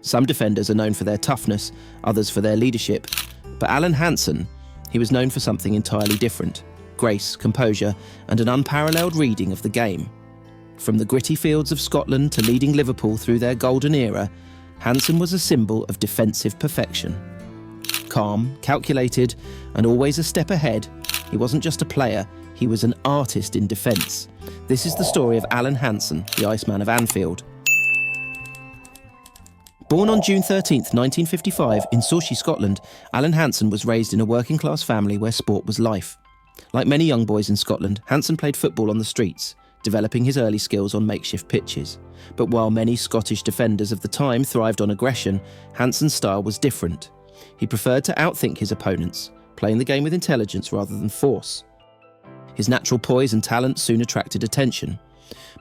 Some defenders are known for their toughness, others for their leadership. But Alan Hansen, he was known for something entirely different: grace, composure, and an unparalleled reading of the game. From the gritty fields of Scotland to leading Liverpool through their golden era, Hansen was a symbol of defensive perfection. Calm, calculated, and always a step ahead, he wasn't just a player, he was an artist in defence. This is the story of Alan Hansen, the Iceman of Anfield. Born on June 13th, 1955 in Sourchy, Scotland, Alan Hansen was raised in a working-class family where sport was life. Like many young boys in Scotland, Hansen played football on the streets, developing his early skills on makeshift pitches. But while many Scottish defenders of the time thrived on aggression, Hansen's style was different. He preferred to outthink his opponents, playing the game with intelligence rather than force. His natural poise and talent soon attracted attention.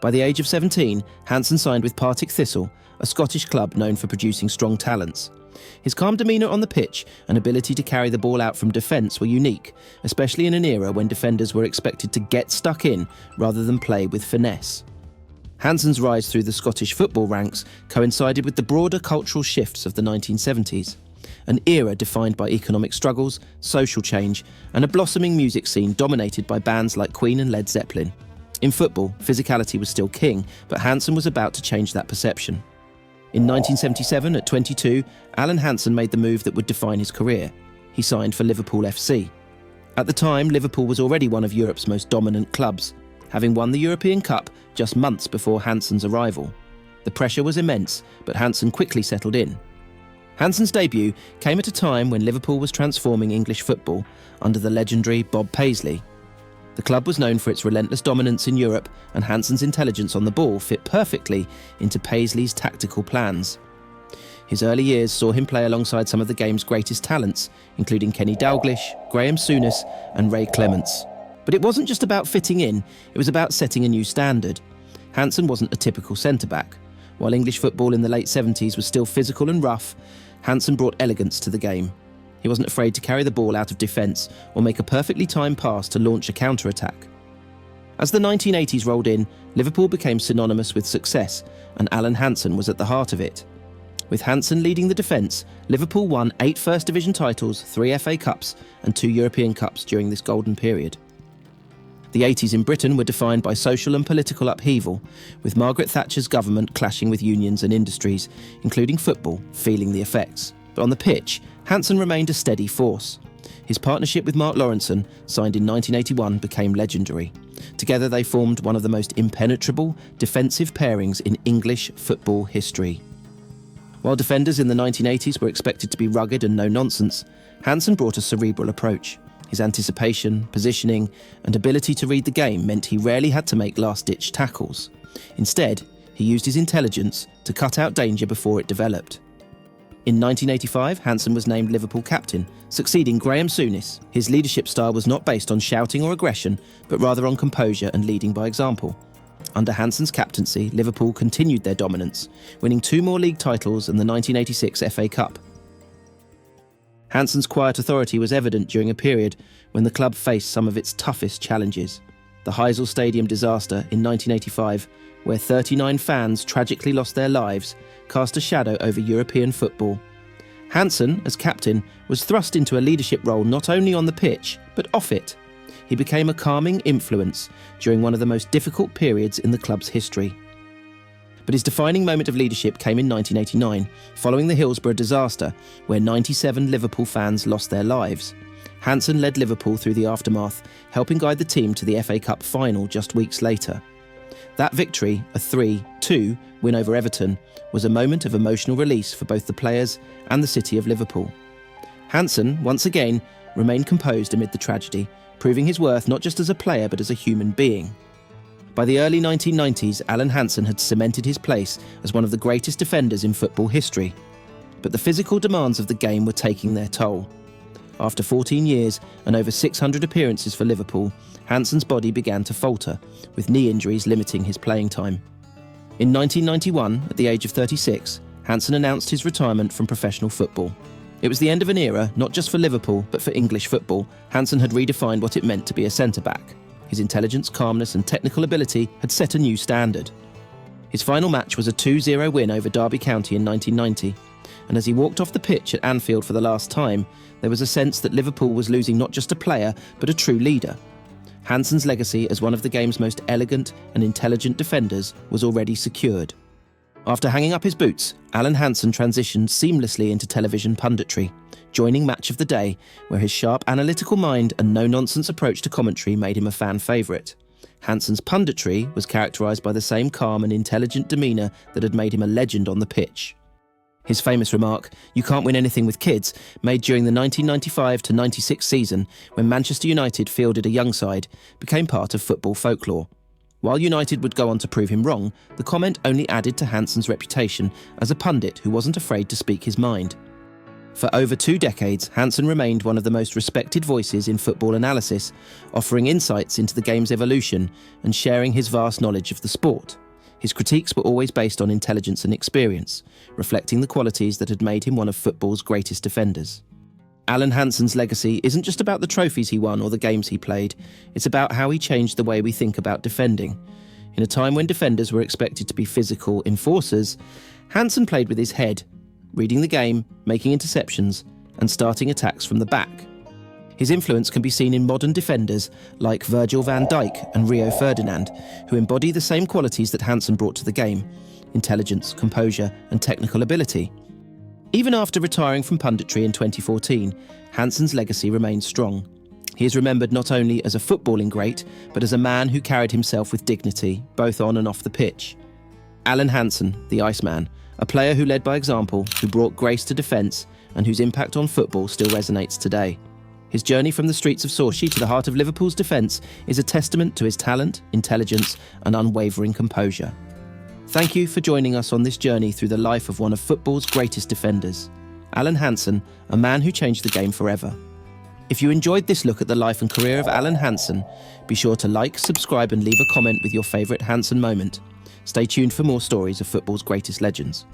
By the age of 17, Hansen signed with Partick Thistle, a Scottish club known for producing strong talents. His calm demeanour on the pitch and ability to carry the ball out from defence were unique, especially in an era when defenders were expected to get stuck in rather than play with finesse. Hansen's rise through the Scottish football ranks coincided with the broader cultural shifts of the 1970s, an era defined by economic struggles, social change, and a blossoming music scene dominated by bands like Queen and Led Zeppelin. In football, physicality was still king, but Hansen was about to change that perception. In 1977, at 22, Alan Hansen made the move that would define his career. He signed for Liverpool FC. At the time, Liverpool was already one of Europe's most dominant clubs, having won the European Cup just months before Hansen's arrival. The pressure was immense, but Hansen quickly settled in. Hansen's debut came at a time when Liverpool was transforming English football under the legendary Bob Paisley. The club was known for its relentless dominance in Europe, and Hansen's intelligence on the ball fit perfectly into Paisley's tactical plans. His early years saw him play alongside some of the game's greatest talents, including Kenny Dalglish, Graham Souness, and Ray Clements. But it wasn't just about fitting in, it was about setting a new standard. Hansen wasn't a typical centre-back. While English football in the late 70s was still physical and rough, Hansen brought elegance to the game. He wasn't afraid to carry the ball out of defence or make a perfectly timed pass to launch a counter-attack. As the 1980s rolled in, Liverpool became synonymous with success, and Alan Hansen was at the heart of it. With Hansen leading the defence, Liverpool won 8 First Division titles, 3 FA Cups and 2 European Cups during this golden period. The 80s in Britain were defined by social and political upheaval, with Margaret Thatcher's government clashing with unions and industries, including football, feeling the effects. But on the pitch, Hansen remained a steady force. His partnership with Mark Lawrenson, signed in 1981, became legendary. Together they formed one of the most impenetrable defensive pairings in English football history. While defenders in the 1980s were expected to be rugged and no-nonsense, Hansen brought a cerebral approach. His anticipation, positioning, and ability to read the game meant he rarely had to make last-ditch tackles. Instead, he used his intelligence to cut out danger before it developed. In 1985, Hansen was named Liverpool captain, succeeding Graham Souness. His leadership style was not based on shouting or aggression, but rather on composure and leading by example. Under Hansen's captaincy, Liverpool continued their dominance, winning 2 more league titles and the 1986 FA Cup. Hansen's quiet authority was evident during a period when the club faced some of its toughest challenges. The Heysel Stadium disaster in 1985, where 39 fans tragically lost their lives, cast a shadow over European football. Hansen, as captain, was thrust into a leadership role not only on the pitch, but off it. He became a calming influence during one of the most difficult periods in the club's history. But his defining moment of leadership came in 1989, following the Hillsborough disaster, where 97 Liverpool fans lost their lives. Hansen led Liverpool through the aftermath, helping guide the team to the FA Cup final just weeks later. That victory, a 3-2 win over Everton, was a moment of emotional release for both the players and the city of Liverpool. Hansen, once again, remained composed amid the tragedy, proving his worth not just as a player but as a human being. By the early 1990s, Alan Hansen had cemented his place as one of the greatest defenders in football history. But the physical demands of the game were taking their toll. After 14 years and over 600 appearances for Liverpool, Hansen's body began to falter, with knee injuries limiting his playing time. In 1991, at the age of 36, Hansen announced his retirement from professional football. It was the end of an era, not just for Liverpool, but for English football. Hansen had redefined what it meant to be a centre-back. His intelligence, calmness and technical ability had set a new standard. His final match was a 2-0 win over Derby County in 1990, and as he walked off the pitch at Anfield for the last time, there was a sense that Liverpool was losing not just a player, but a true leader. Hansen's legacy as one of the game's most elegant and intelligent defenders was already secured. After hanging up his boots, Alan Hansen transitioned seamlessly into television punditry, joining Match of the Day, where his sharp analytical mind and no-nonsense approach to commentary made him a fan favourite. Hansen's punditry was characterised by the same calm and intelligent demeanour that had made him a legend on the pitch. His famous remark, "You can't win anything with kids," made during the 1995-96 season, when Manchester United fielded a young side, became part of football folklore. While United would go on to prove him wrong, the comment only added to Hansen's reputation as a pundit who wasn't afraid to speak his mind. For over 2 decades, Hansen remained one of the most respected voices in football analysis, offering insights into the game's evolution and sharing his vast knowledge of the sport. His critiques were always based on intelligence and experience, reflecting the qualities that had made him one of football's greatest defenders. Alan Hansen's legacy isn't just about the trophies he won or the games he played, it's about how he changed the way we think about defending. In a time when defenders were expected to be physical enforcers, Hansen played with his head, reading the game, making interceptions, and starting attacks from the back. His influence can be seen in modern defenders like Virgil van Dijk and Ferdinand, who embody the same qualities that Hansen brought to the game: intelligence, composure, and technical ability. Even after retiring from punditry in 2014, Hansen's legacy remains strong. He is remembered not only as a footballing great, but as a man who carried himself with dignity, both on and off the pitch. Alan Hansen, the Iceman, a player who led by example, who brought grace to defence, and whose impact on football still resonates today. His journey from the streets of Sochi to the heart of Liverpool's defence is a testament to his talent, intelligence, and unwavering composure. Thank you for joining us on this journey through the life of one of football's greatest defenders, Alan Hansen, a man who changed the game forever. If you enjoyed this look at the life and career of Alan Hansen, be sure to like, subscribe, and leave a comment with your favourite Hansen moment. Stay tuned for more stories of football's greatest legends.